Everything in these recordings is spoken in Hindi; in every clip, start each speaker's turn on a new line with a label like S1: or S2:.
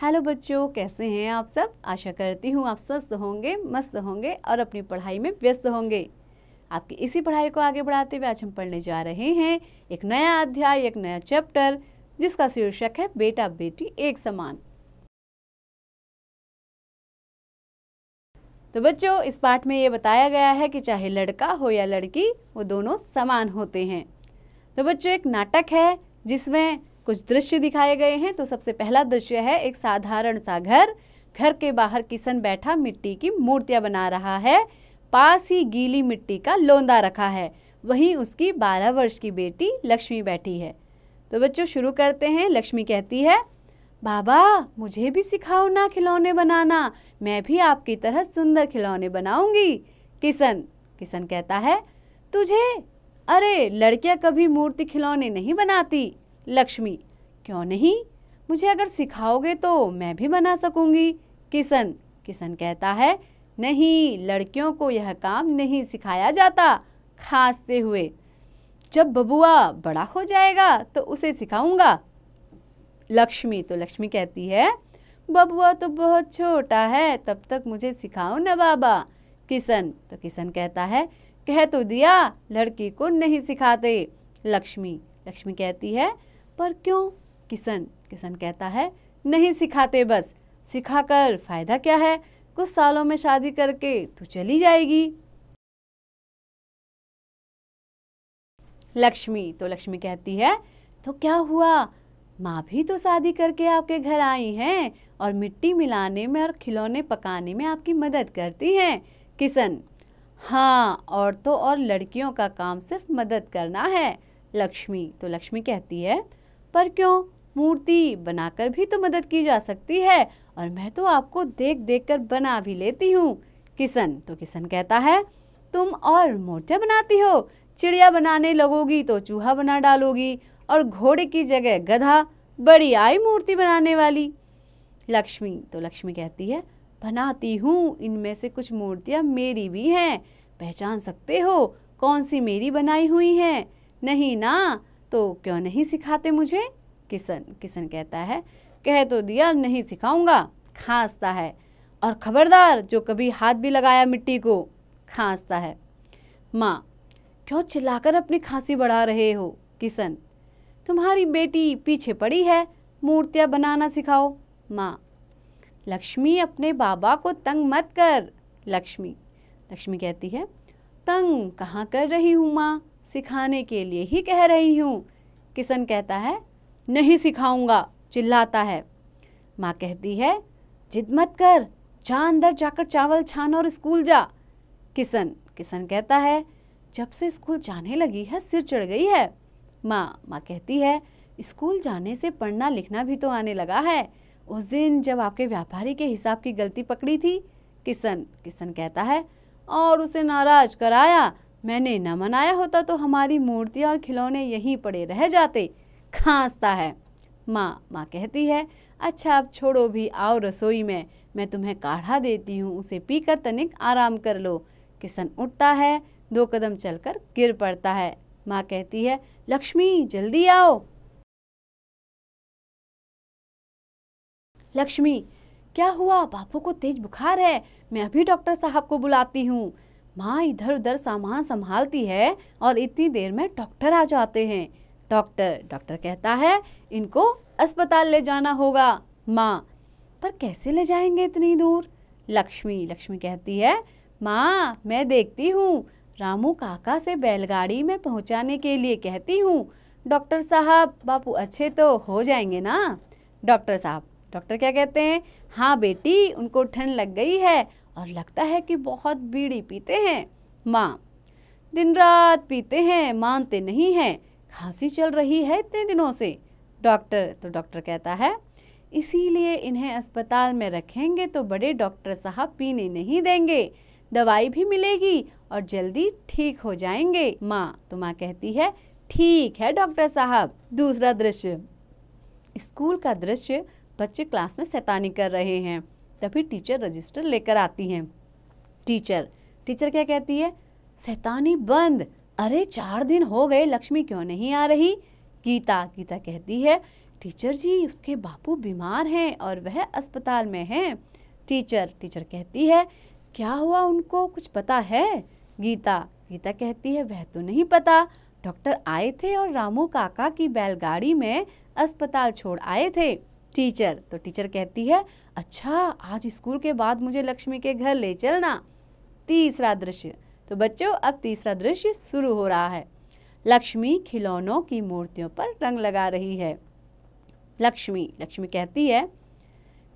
S1: हेलो बच्चों, कैसे हैं आप सब। आशा करती हूँ आप स्वस्थ होंगे, मस्त होंगे और अपनी पढ़ाई में व्यस्त होंगे। आपकी इसी पढ़ाई को आगे बढ़ाते हुए आज हम पढ़ने जा रहे हैं एक नया अध्याय, एक नया चैप्टर, जिसका शीर्षक है बेटा बेटी एक समान। तो बच्चों, इस पाठ में ये बताया गया है कि चाहे लड़का हो या लड़की, वो दोनों समान होते हैं। तो बच्चों, एक नाटक है जिसमें कुछ दृश्य दिखाए गए हैं। तो सबसे पहला दृश्य है एक साधारण सा घर के बाहर किशन बैठा मिट्टी की मूर्तियां बना रहा है। पास ही गीली मिट्टी का लोंदा रखा है, वहीं उसकी 12 वर्ष की बेटी लक्ष्मी बैठी है। तो बच्चों शुरू करते हैं। लक्ष्मी कहती है, बाबा मुझे भी सिखाओ ना खिलौने बनाना, मैं भी आपकी तरह सुंदर खिलौने बनाऊंगी। किशन कहता है, तुझे? अरे लड़कियां कभी मूर्ति खिलौने नहीं बनाती। लक्ष्मी, क्यों नहीं? मुझे अगर सिखाओगे तो मैं भी बना सकूंगी। किशन कहता है, नहीं, लड़कियों को यह काम नहीं सिखाया जाता। खांसते हुए, जब बबुआ बड़ा हो जाएगा तो उसे सिखाऊंगा। लक्ष्मी कहती है, बबुआ तो बहुत छोटा है, तब तक मुझे सिखाओ ना बाबा। किशन कहता है, कह तो दिया लड़की को नहीं सिखाते। लक्ष्मी कहती है, पर क्यों? किशन कहता है, नहीं सिखाते, बस सिखाकर फायदा क्या है, कुछ सालों में शादी करके तू चली जाएगी। लक्ष्मी कहती है, तो क्या हुआ, माँ भी तो शादी करके आपके घर आई हैं और मिट्टी मिलाने में और खिलौने पकाने में आपकी मदद करती हैं। किशन, हाँ, औरतों और लड़कियों का काम सिर्फ मदद करना है। लक्ष्मी कहती है, पर क्यों, मूर्ति बनाकर भी तो मदद की जा सकती है, और मैं तो आपको देख देख कर बना भी लेती हूँ। किशन कहता है, तुम और मूर्तियाँ बनाती हो, चिड़िया बनाने लगोगी तो चूहा बना डालोगी, और घोड़े की जगह गधा, बड़ी आई मूर्ति बनाने वाली। लक्ष्मी कहती है, बनाती हूँ, इनमें से कुछ मूर्तियाँ मेरी भी हैं, पहचान सकते हो कौन सी मेरी बनाई हुई है? नहीं ना, तो क्यों नहीं सिखाते मुझे? किशन कहता है, कह तो दिया नहीं सिखाऊंगा। खांसता है, और खबरदार जो कभी हाथ भी लगाया मिट्टी को। खांसता है। माँ, क्यों चिल्लाकर अपनी खांसी बढ़ा रहे हो? किशन, तुम्हारी बेटी पीछे पड़ी है, मूर्तियां बनाना सिखाओ। माँ, लक्ष्मी अपने बाबा को तंग मत कर। लक्ष्मी कहती है, तंग कहाँ कर रही हूँ माँ, सिखाने के लिए ही कह रही हूँ। किशन कहता है, नहीं सिखाऊंगा, चिल्लाता है। माँ कहती है, जिद मत कर, जा अंदर जाकर चावल छान और स्कूल जा। किशन कहता है, जब से स्कूल जाने लगी है सिर चढ़ गई है। माँ कहती है, स्कूल जाने से पढ़ना लिखना भी तो आने लगा है, उस दिन जब आपके व्यापारी के हिसाब की गलती पकड़ी थी। किशन कहता है, और उसे नाराज कराया, मैंने न मनाया होता तो हमारी मूर्तियाँ और खिलौने यहीं पड़े रह जाते। खांसता है। माँ कहती है, अच्छा अब छोड़ो भी, आओ रसोई में, मैं तुम्हें काढ़ा देती हूँ, उसे पीकर तनिक आराम कर लो। किशन उठता है, 2 कदम चलकर गिर पड़ता है। माँ कहती है, लक्ष्मी जल्दी आओ। लक्ष्मी, क्या हुआ, बापू को तेज बुखार है, मैं अभी डॉक्टर साहब को बुलाती हूँ। माँ इधर उधर सामान संभालती है और इतनी देर में डॉक्टर आ जाते हैं। डॉक्टर कहता है, इनको अस्पताल ले जाना होगा। माँ, पर कैसे ले जाएंगे इतनी दूर? लक्ष्मी कहती है, माँ मैं देखती हूँ, रामू काका से बैलगाड़ी में पहुँचाने के लिए कहती हूँ। डॉक्टर साहब, बापू अच्छे तो हो जाएंगे ना? डॉक्टर क्या कहते हैं, हाँ बेटी, उनको ठंड लग गई है और लगता है कि बहुत बीड़ी पीते हैं। माँ, दिन रात पीते हैं, मानते नहीं हैं, खांसी चल रही है इतने दिनों से। डॉक्टर कहता है, इसीलिए इन्हें अस्पताल में रखेंगे तो बड़े डॉक्टर साहब पीने नहीं देंगे, दवाई भी मिलेगी और जल्दी ठीक हो जाएंगे। माँ कहती है, ठीक है डॉक्टर साहब। दूसरा दृश्य, स्कूल का दृश्य, बच्चे क्लास में शैतानी कर रहे हैं, तभी टीचर रजिस्टर लेकर आती हैं। टीचर क्या कहती है, शैतानी बंद, अरे 4 दिन हो गए, लक्ष्मी क्यों नहीं आ रही? गीता कहती है, टीचर जी, उसके बापू बीमार हैं और वह अस्पताल में हैं। टीचर कहती है, क्या हुआ उनको, कुछ पता है? गीता कहती है, वह तो नहीं पता। डॉक्टर आए थे और रामू काका की बैलगाड़ी में अस्पताल छोड़ आए थे। टीचर कहती है, अच्छा, आज स्कूल के बाद मुझे लक्ष्मी के घर ले चलना। तीसरा दृश्य। तो बच्चों, अब तीसरा दृश्य शुरू हो रहा है। लक्ष्मी खिलौनों की मूर्तियों पर रंग लगा रही है। लक्ष्मी कहती है,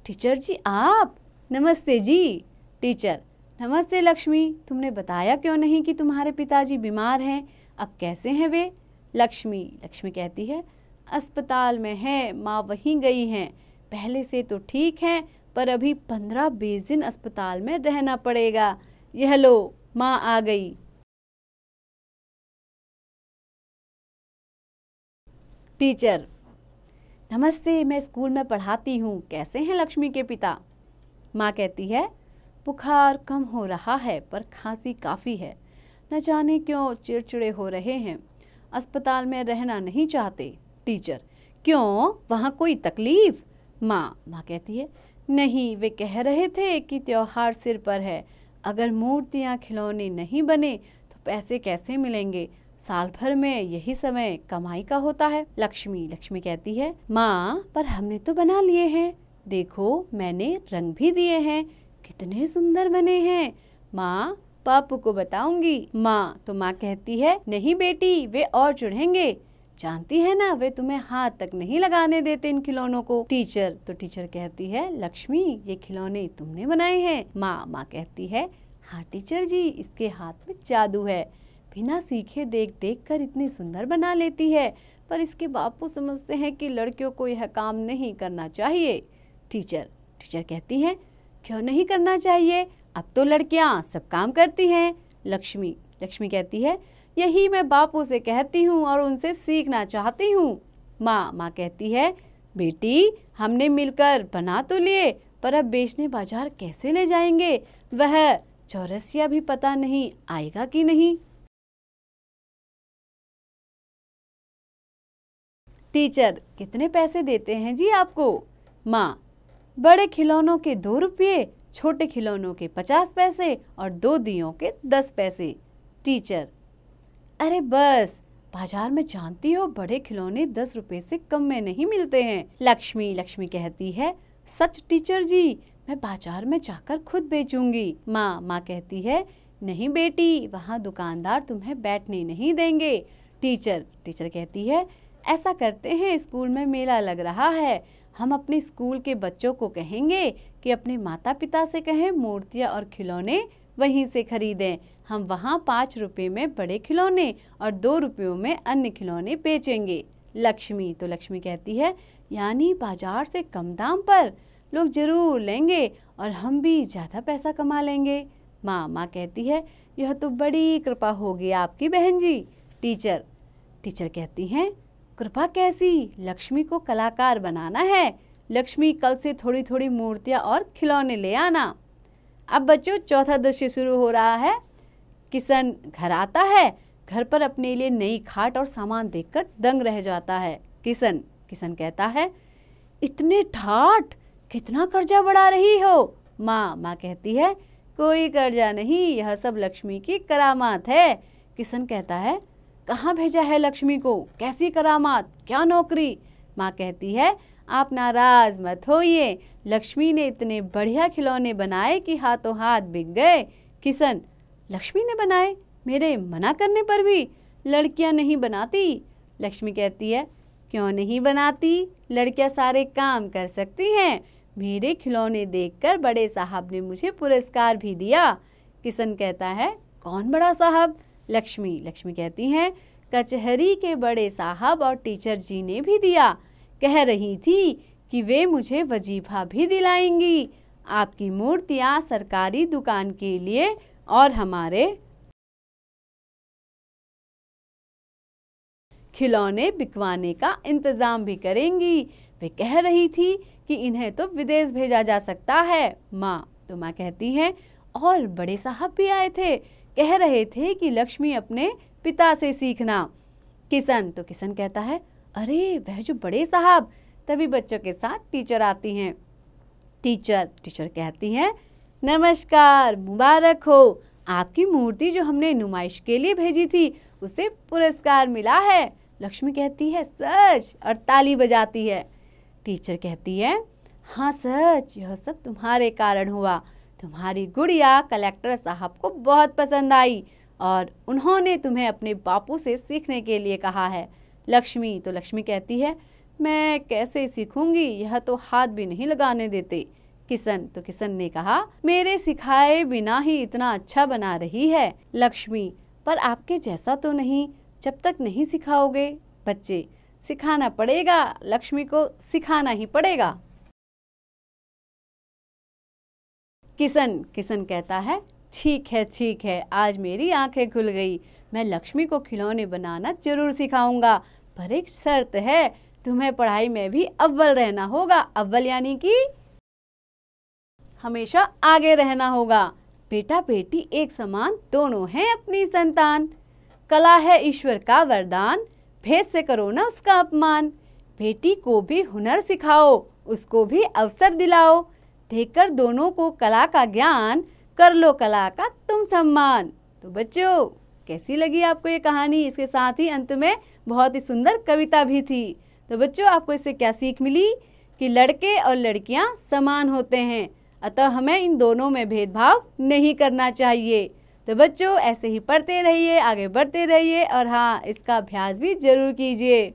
S1: टीचर जी आप? नमस्ते जी। टीचर, नमस्ते लक्ष्मी, तुमने बताया क्यों नहीं कि तुम्हारे पिताजी बीमार हैं, अब कैसे हैं वे? लक्ष्मी कहती है, अस्पताल में है, माँ वहीं गई हैं। पहले से तो ठीक हैं, पर अभी 15-20 दिन अस्पताल में रहना पड़ेगा। यह लो, माँ आ गई। टीचर, नमस्ते, मैं स्कूल में पढ़ाती हूँ, कैसे हैं लक्ष्मी के पिता? माँ कहती है, बुखार कम हो रहा है पर खांसी काफ़ी है, न जाने क्यों चिड़चिड़े हो रहे हैं, अस्पताल में रहना नहीं चाहते। टीचर, क्यों, वहाँ कोई तकलीफ? माँ कहती है, नहीं, वे कह रहे थे कि त्योहार सिर पर है, अगर मूर्तियाँ खिलौने नहीं बने तो पैसे कैसे मिलेंगे, साल भर में यही समय कमाई का होता है। लक्ष्मी कहती है, माँ, पर हमने तो बना लिए हैं, देखो मैंने रंग भी दिए हैं, कितने सुंदर बने हैं। माँ, पापू को बताऊंगी। माँ कहती है, नहीं बेटी, वे और चढ़ेंगे, जानती है ना, वे तुम्हें हाथ तक नहीं लगाने देते इन खिलौनों को। टीचर कहती है, लक्ष्मी, ये खिलौने तुमने बनाए हैं? माँ कहती है, हाँ टीचर जी, इसके हाथ में जादू है, बिना सीखे देख कर इतनी सुंदर बना लेती है, पर इसके बापू समझते हैं कि लड़कियों को यह काम नहीं करना चाहिए। टीचर कहती हैं, क्यों नहीं करना चाहिए, अब तो लड़कियां सब काम करती हैं। लक्ष्मी कहती है, यही मैं बापू से कहती हूँ और उनसे सीखना चाहती हूँ। माँ कहती है, बेटी, हमने मिलकर बना तो लिए, पर अब बेचने बाजार कैसे ले जाएंगे, वह चौरसिया भी पता नहीं आएगा कि नहीं। टीचर, कितने पैसे देते हैं जी आपको? माँ, बड़े खिलौनों के 2 रुपये, छोटे खिलौनों के 50 पैसे और 2 दियों के 10 पैसे। टीचर, अरे बस, बाजार में जानती हो बड़े खिलौने 10 रुपए से कम में नहीं मिलते हैं। लक्ष्मी कहती है, सच टीचर जी, मैं बाजार में जाकर खुद बेचूंगी। माँ कहती है, नहीं बेटी, वहाँ दुकानदार तुम्हें बैठने नहीं देंगे। टीचर कहती है, ऐसा करते हैं, स्कूल में मेला लग रहा है, हम अपने स्कूल के बच्चों को कहेंगे कि अपने माता पिता से कहें मूर्तियाँ और खिलौने वहीं से खरीदें, हम वहाँ 5 रुपए में बड़े खिलौने और 2 रुपयों में अन्य खिलौने बेचेंगे। लक्ष्मी कहती है, यानी बाजार से कम दाम पर लोग जरूर लेंगे और हम भी ज़्यादा पैसा कमा लेंगे। माँ कहती है, यह तो बड़ी कृपा होगी आपकी बहन जी। टीचर कहती हैं, कृपा कैसी, लक्ष्मी को कलाकार बनाना है, लक्ष्मी कल से थोड़ी थोड़ी मूर्तियाँ और खिलौने ले आना। अब बच्चों, चौथा दृश्य शुरू हो रहा है। किशन घर आता है, घर पर अपने लिए नई खाट और सामान देखकर दंग रह जाता है। किशन कहता है, इतने ठाठ, कितना कर्जा बढ़ा रही हो? माँ कहती है, कोई कर्जा नहीं, यह सब लक्ष्मी की करामात है। किशन कहता है, कहाँ भेजा है लक्ष्मी को, कैसी करामात, क्या नौकरी? माँ कहती है, आप नाराज मत होइए, लक्ष्मी ने इतने बढ़िया खिलौने बनाए कि हाथों हाथ बिक गए। किशन, लक्ष्मी ने बनाए, मेरे मना करने पर भी? लड़कियां नहीं बनाती। लक्ष्मी कहती है, क्यों नहीं बनाती, लड़कियां सारे काम कर सकती हैं, मेरे खिलौने देखकर बड़े साहब ने मुझे पुरस्कार भी दिया। किशन कहता है, कौन बड़ा साहब? लक्ष्मी कहती हैं, कचहरी के बड़े साहब और टीचर जी ने भी दिया, कह रही थी कि वे मुझे वजीफा भी दिलाएंगी। आपकी मूर्तियाँ सरकारी दुकान के लिए और हमारे खिलौने बिकवाने का इंतजाम भी करेंगी। वे कह रही थी कि इन्हें तो विदेश भेजा जा सकता है। माँ कहती हैं, और बड़े साहब भी आए थे, कह रहे थे कि लक्ष्मी अपने पिता से सीखना। किशन कहता है, अरे वह जो बड़े साहब, तभी बच्चों के साथ टीचर आती हैं। टीचर कहती हैं, नमस्कार, मुबारक हो, आपकी मूर्ति जो हमने नुमाइश के लिए भेजी थी उसे पुरस्कार मिला है। लक्ष्मी कहती है, सच, और ताली बजाती है। टीचर कहती है, हाँ सच, यह सब तुम्हारे कारण हुआ। तुम्हारी गुड़िया कलेक्टर साहब को बहुत पसंद आई और उन्होंने तुम्हें अपने बापू से सीखने के लिए कहा है। लक्ष्मी कहती है, मैं कैसे सीखूंगी, यह तो हाथ भी नहीं लगाने देते। किशन ने कहा, मेरे सिखाए बिना ही इतना अच्छा बना रही है। लक्ष्मी, पर आपके जैसा तो नहीं, जब तक नहीं सिखाओगे। बच्चे, सिखाना पड़ेगा, लक्ष्मी को सिखाना ही पड़ेगा। किशन कहता है, ठीक है, आज मेरी आंखें खुल गई। मैं लक्ष्मी को खिलौने बनाना जरूर सिखाऊंगा, पर एक शर्त है, तुम्हें पढ़ाई में भी अव्वल रहना होगा। अव्वल यानी कि हमेशा आगे रहना होगा। बेटा बेटी एक समान दोनों हैं अपनी संतान। कला है ईश्वर का वरदान, भेद से करो ना उसका अपमान। बेटी को भी हुनर सिखाओ, उसको भी अवसर दिलाओ। देकर दोनों को कला का ज्ञान, कर लो कला का तुम सम्मान। तो बच्चों, कैसी लगी आपको ये कहानी? इसके साथ ही अंत में बहुत ही सुंदर कविता भी थी। तो बच्चों, आपको इससे क्या सीख मिली? कि लड़के और लड़कियां समान होते हैं, अतः हमें इन दोनों में भेदभाव नहीं करना चाहिए। तो बच्चों, ऐसे ही पढ़ते रहिए, आगे बढ़ते रहिए और हाँ, इसका अभ्यास भी जरूर कीजिए।